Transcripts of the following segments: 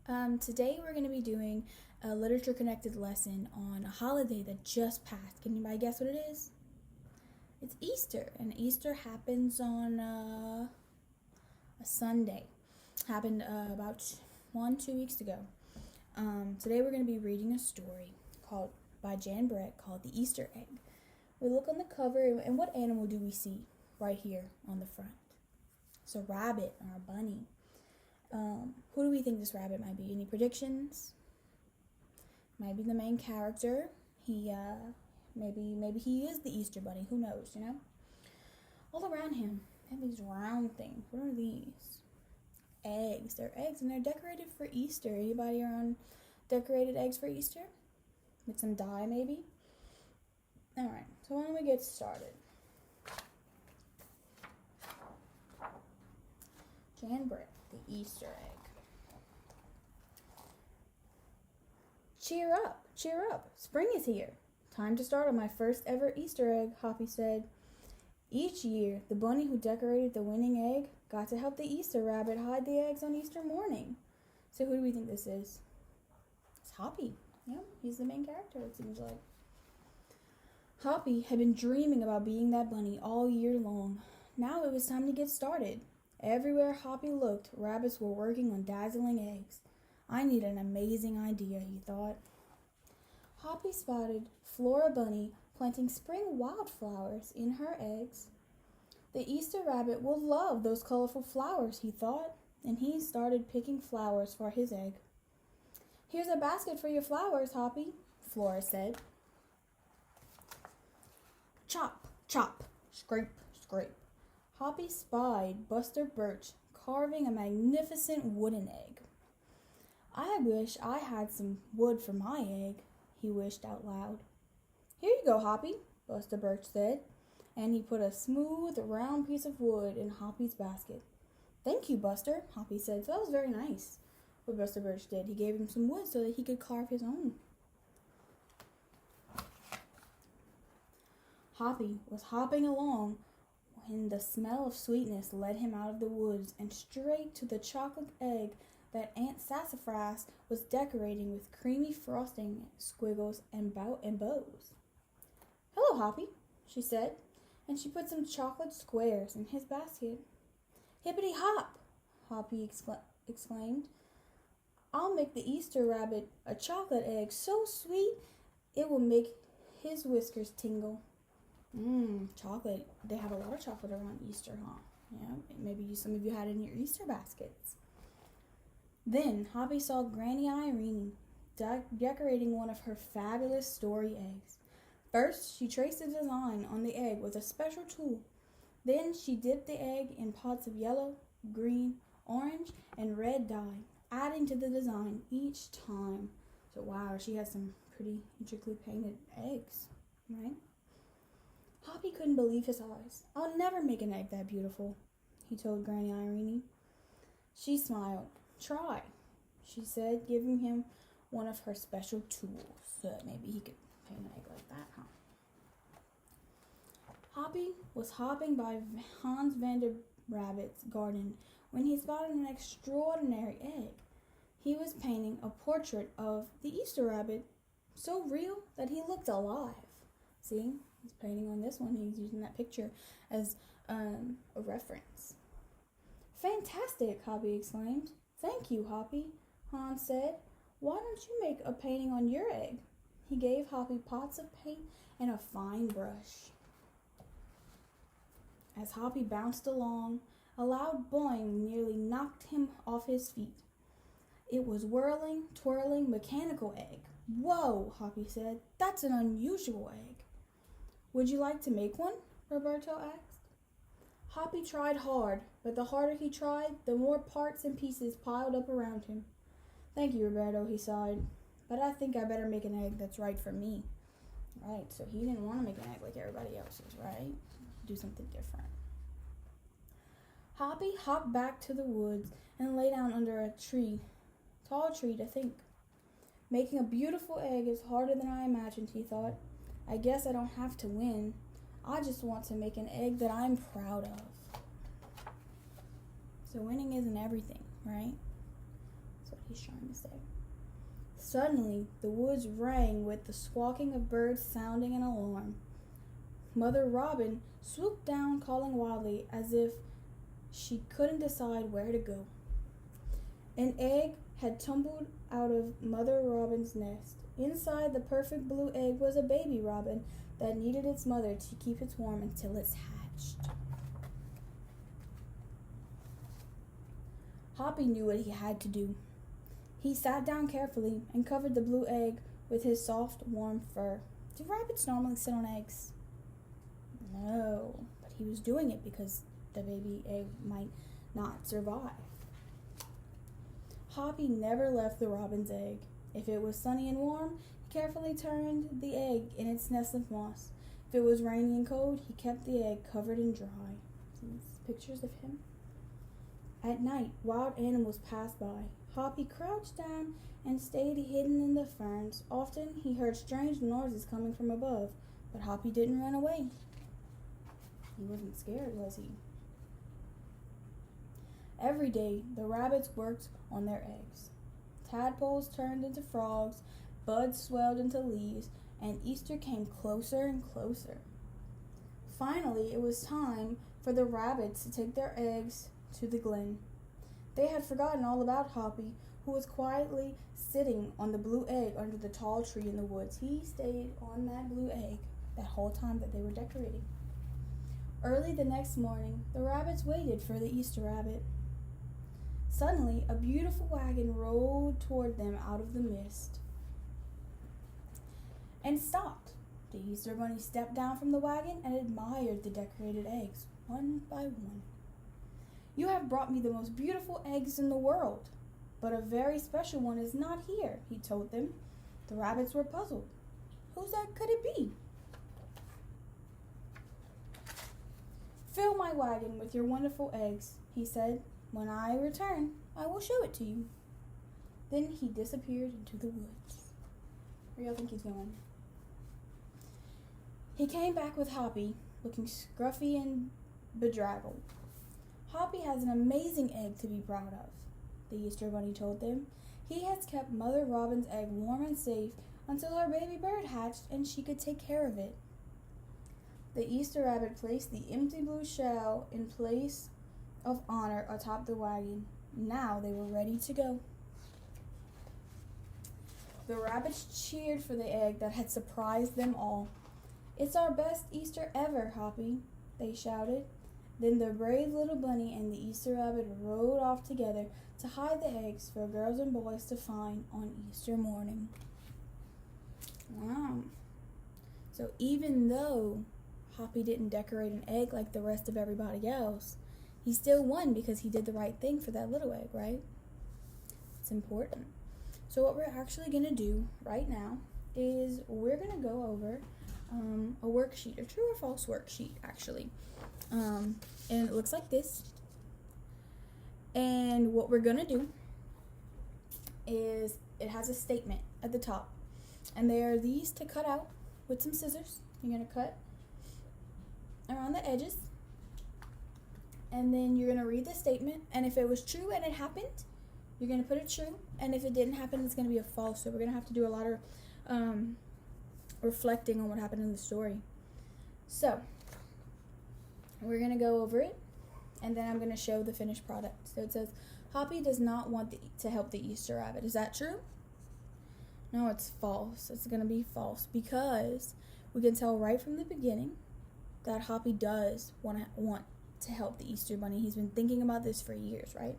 Today we're going to be doing a literature connected lesson on a holiday that just passed. Can anybody guess what it is? It's Easter, and Easter happens on a Sunday. Happened about 2 weeks ago. Today we're going to be reading a story called by Jan Brett called The Easter Egg. We look on the cover, and what animal do we see right here on the front? It's a rabbit or a bunny. Who do we think this rabbit might be? Any predictions? Might be the main character. Maybe he is the Easter bunny. Who knows, All around him, they have these round things. What are these? Eggs. They're eggs, and they're decorated for Easter. Anybody around decorated eggs for Easter? With some dye, maybe? Alright, so why don't we get started? Jan Brett, the Easter egg. Cheer up, spring is here. Time to start on my first ever Easter egg, Hoppy said. Each year, the bunny who decorated the winning egg got to help the Easter rabbit hide the eggs on Easter morning. So who do we think this is? It's Hoppy. Yeah, he's the main character, it seems like. Hoppy had been dreaming about being that bunny all year long. Now it was time to get started. Everywhere Hoppy looked, rabbits were working on dazzling eggs. I need an amazing idea, he thought. Hoppy spotted Flora Bunny planting spring wildflowers in her eggs. The Easter rabbit will love those colorful flowers, he thought, and he started picking flowers for his egg. Here's a basket for your flowers, Hoppy, Flora said. Chop, chop, scrape, scrape. Hoppy spied Buster Birch carving a magnificent wooden egg. I wish I had some wood for my egg, he wished out loud. Here you go, Hoppy, Buster Birch said, and he put a smooth, round piece of wood in Hoppy's basket. Thank you, Buster, Hoppy said. So that was very nice what Buster Birch did. He gave him some wood so that he could carve his own. Hoppy was hopping along when the smell of sweetness led him out of the woods and straight to the chocolate egg that Aunt Sassafras was decorating with creamy frosting, squiggles, and bows. Hello, Hoppy, she said, and she put some chocolate squares in his basket. Hippity hop, Hoppy exclaimed. I'll make the Easter rabbit a chocolate egg so sweet it will make his whiskers tingle. Chocolate. They have a lot of chocolate around Easter, huh? Yeah, maybe some of you had it in your Easter baskets. Then Hoppy saw Granny Irene decorating one of her fabulous story eggs. First, she traced a design on the egg with a special tool. Then she dipped the egg in pots of yellow, green, orange, and red dye, adding to the design each time. So wow, she has some pretty intricately painted eggs, right? Hoppy couldn't believe his eyes. I'll never make an egg that beautiful, he told Granny Irene. She smiled. Try, she said, giving him one of her special tools so that maybe he could paint an egg like that, huh? Hoppy was hopping by Hans Vander Rabbit's garden when he spotted an extraordinary egg. He was painting a portrait of the Easter rabbit, so real that he looked alive. See? He's painting on this one. He's using that picture as a reference. Fantastic, Hoppy exclaimed. Thank you, Hoppy, Hans said. Why don't you make a painting on your egg? He gave Hoppy pots of paint and a fine brush. As Hoppy bounced along, a loud boing nearly knocked him off his feet. It was whirling, twirling, mechanical egg. Whoa, Hoppy said. That's an unusual egg. Would you like to make one? Roberto asked. Hoppy tried hard, but the harder he tried, the more parts and pieces piled up around him. Thank you, Roberto, he sighed, but I think I better make an egg that's right for me. Right, so he didn't want to make an egg like everybody else's, right? Do something different. Hoppy hopped back to the woods and lay down under a tall tree to think. Making a beautiful egg is harder than I imagined, he thought. I guess I don't have to win. I just want to make an egg that I'm proud of. So winning isn't everything, right? That's what he he's trying to say. Suddenly, the woods rang with the squawking of birds sounding an alarm. Mother Robin swooped down, calling wildly as if she couldn't decide where to go. An egg had tumbled out of Mother Robin's nest. Inside the perfect blue egg was a baby robin that needed its mother to keep it warm until it's hatched. Hoppy knew what he had to do. He sat down carefully and covered the blue egg with his soft, warm fur. Do rabbits normally sit on eggs? No, but he was doing it because the baby egg might not survive. Hoppy never left the robin's egg. If it was sunny and warm, he carefully turned the egg in its nest of moss. If it was rainy and cold, he kept the egg covered and dry. These pictures of him. At night, wild animals passed by. Hoppy crouched down and stayed hidden in the ferns. Often he heard strange noises coming from above, but Hoppy didn't run away. He wasn't scared, was he? Every day, the rabbits worked on their eggs. Tadpoles turned into frogs, buds swelled into leaves, and Easter came closer and closer. Finally, it was time for the rabbits to take their eggs to the glen. They had forgotten all about Hoppy, who was quietly sitting on the blue egg under the tall tree in the woods. He stayed on that blue egg that whole time that they were decorating. Early the next morning, the rabbits waited for the Easter rabbit. Suddenly, a beautiful wagon rolled toward them out of the mist and stopped. The Easter bunny stepped down from the wagon and admired the decorated eggs, one by one. "You have brought me the most beautiful eggs in the world, but a very special one is not here," he told them. The rabbits were puzzled. "Whose egg could it be?" "Fill my wagon with your wonderful eggs," he said. "When I return, I will show it to you." Then he disappeared into the woods. Where y'all think he's going? He came back with Hoppy, looking scruffy and bedraggled. "Hoppy has an amazing egg to be proud of," the Easter bunny told them. "He has kept Mother Robin's egg warm and safe until her baby bird hatched and she could take care of it." The Easter rabbit placed the empty blue shell in place of honor atop the wagon. Now they were ready to go. The rabbits cheered for the egg that had surprised them all. "It's our best Easter ever, Hoppy," they shouted. Then the brave little bunny and the Easter rabbit rode off together to hide the eggs for girls and boys to find on Easter morning. Wow. So even though Hoppy didn't decorate an egg like the rest of everybody else, he still won because he did the right thing for that little egg, right? It's important. So what we're actually going to do right now is we're going to go over a worksheet, a true or false worksheet, actually. And it looks like this. And what we're going to do is it has a statement at the top. And there are these to cut out with some scissors. You're going to cut around the edges. And then you're going to read the statement. And if it was true and it happened, you're going to put it true. And if it didn't happen, it's going to be a false. So we're going to have to do a lot of reflecting on what happened in the story. So we're going to go over it. And then I'm going to show the finished product. So it says, Hoppy does not want to help the Easter rabbit. Is that true? No, it's false. It's going to be false because we can tell right from the beginning that Hoppy does want to help the Easter bunny. He's been thinking about this for years, right?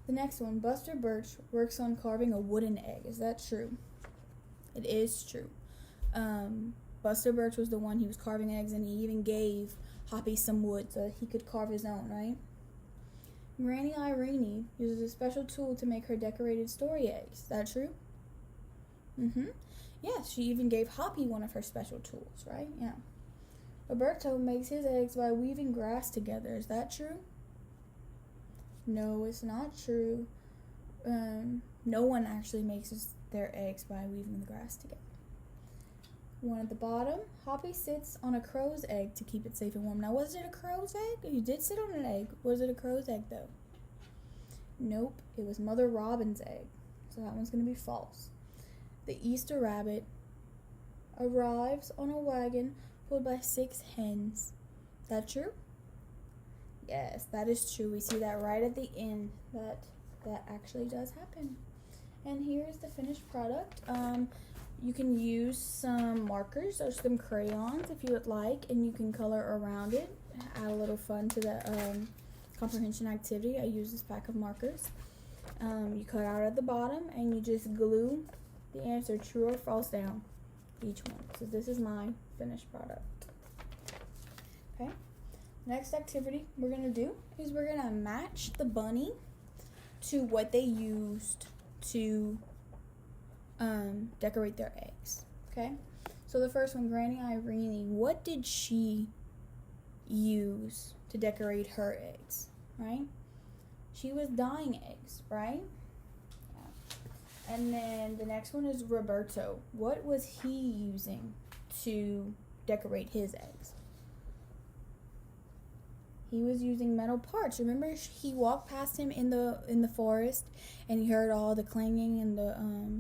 The next one, Buster Birch works on carving a wooden egg. Is that true? It is true. Buster Birch was the one he was carving eggs, and he even gave Hoppy some wood so that he could carve his own, right? Granny Irene uses a special tool to make her decorated story eggs. Is that true? Yes, she even gave Hoppy one of her special tools, right? Yeah. Roberto makes his eggs by weaving grass together. Is that true? No, it's not true. No one actually makes their eggs by weaving the grass together. One at the bottom, Hoppy sits on a crow's egg to keep it safe and warm. Now, was it a crow's egg? You did sit on an egg. Was it a crow's egg, though? Nope, it was Mother Robin's egg. So that one's going to be false. The Easter rabbit arrives on a wagon pulled by 6 hens. That true? Yes, that is true. We see that right at the end. That actually does happen. And here's the finished product. You can use some markers or some crayons if you would like, and you can color around it, add a little fun to the comprehension activity. I use this pack of markers. You cut out at the bottom and you just glue the answer true or false down each one. So this is my finished product. Okay. Next activity we're going to do is we're going to match the bunny to what they used to decorate their eggs. Okay. So the first one, Granny Irene, what did she use to decorate her eggs, right? She was dyeing eggs, right? Yeah. And then the next one is Roberto. What was he using to decorate his eggs? He was using metal parts. Remember, he walked past him in the forest, and he heard all the clanging and the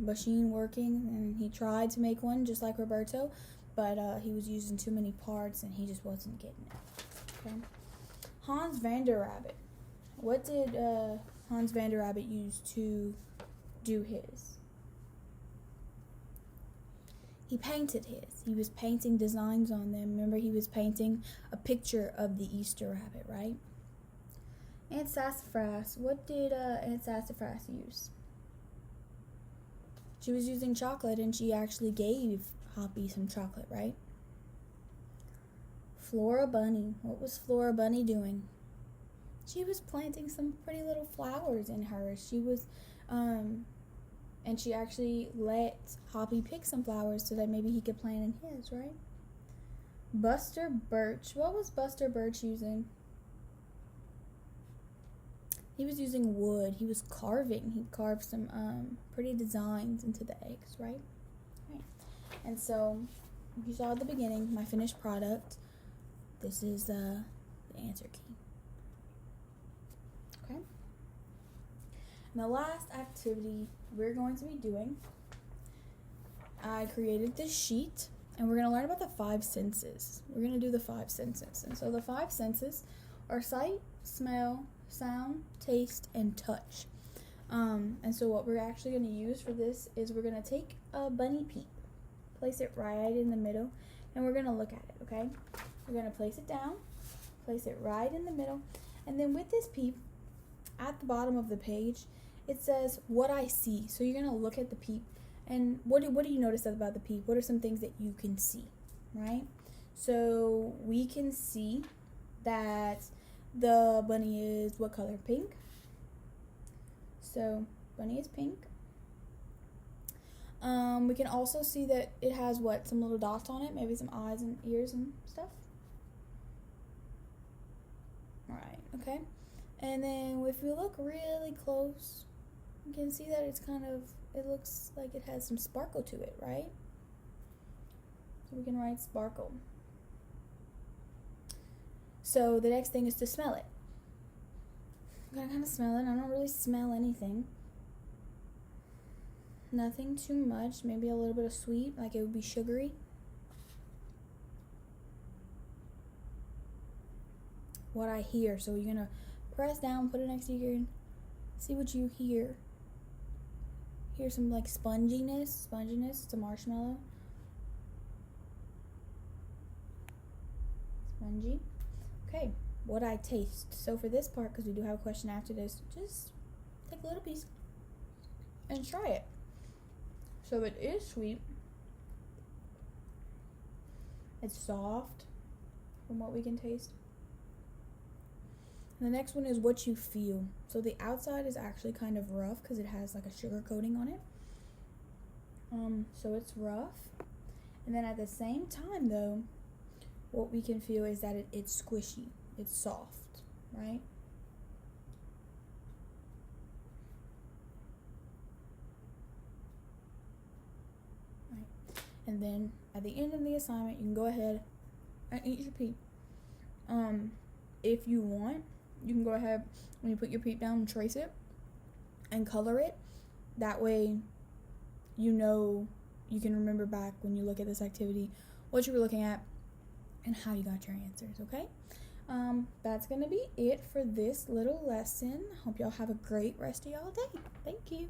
machine working, and he tried to make one just like Roberto, but he was using too many parts, and he just wasn't getting it. Okay. Hans Vanderrabbit. What did Hans Vanderrabbit use to do his? He painted his. He was painting designs on them. Remember, he was painting a picture of the Easter rabbit, right? Aunt Sassafras. What did Aunt Sassafras use? She was using chocolate, and she actually gave Hoppy some chocolate, right? Flora Bunny. What was Flora Bunny doing? She was planting some pretty little flowers in hers. She was, and she actually let Hoppy pick some flowers so that maybe he could plant in his, right? Buster Birch. What was Buster Birch using? He was using wood. He was carving. He carved some pretty designs into the eggs, right? Right. And so, you saw at the beginning my finished product. This is the answer key. Okay. And the last activity we're going to be doing, I created this sheet, and we're going to learn about the 5 senses. We're going to do the 5 senses. And so the 5 senses are sight, smell, sound, taste, and touch. And so what we're actually going to use for this is we're going to take a bunny peep, place it right in the middle, and we're going to look at it, okay? We're going to place it down, place it right in the middle, and then with this peep, at the bottom of the page, it says, what I see. So you're going to look at the peep, and what do you notice about the peep? What are some things that you can see, right? So we can see that the bunny is what color? Pink. So bunny is pink. We can also see that it has what? Some little dots on it, maybe some eyes and ears and stuff. Alright, okay. And then if we look really close, you can see that it looks like it has some sparkle to it, right? So we can write sparkle. So the next thing is to smell it. I'm gonna kind of smell it. I don't really smell anything. Nothing too much. Maybe a little bit of sweet, like it would be sugary. What I hear. So you're gonna press down, put it next to your ear, and see what you hear. Hear some like sponginess. It's a marshmallow. Spongy. Okay, what I taste. So for this part, because we do have a question after this, just take a little piece and try it. So it is sweet. It's soft from what we can taste. And the next one is what you feel. So the outside is actually kind of rough because it has like a sugar coating on it. So it's rough. And then at the same time though, what we can feel is that it's squishy. It's soft, right? Right. And then at the end of the assignment, you can go ahead and eat your peep. If you want, you can go ahead when you put your peep down and trace it and color it That way, you can remember back when you look at this activity what you were looking at and how you got your answers, okay? That's going to be it for this little lesson. Hope y'all have a great rest of y'all day. Thank you.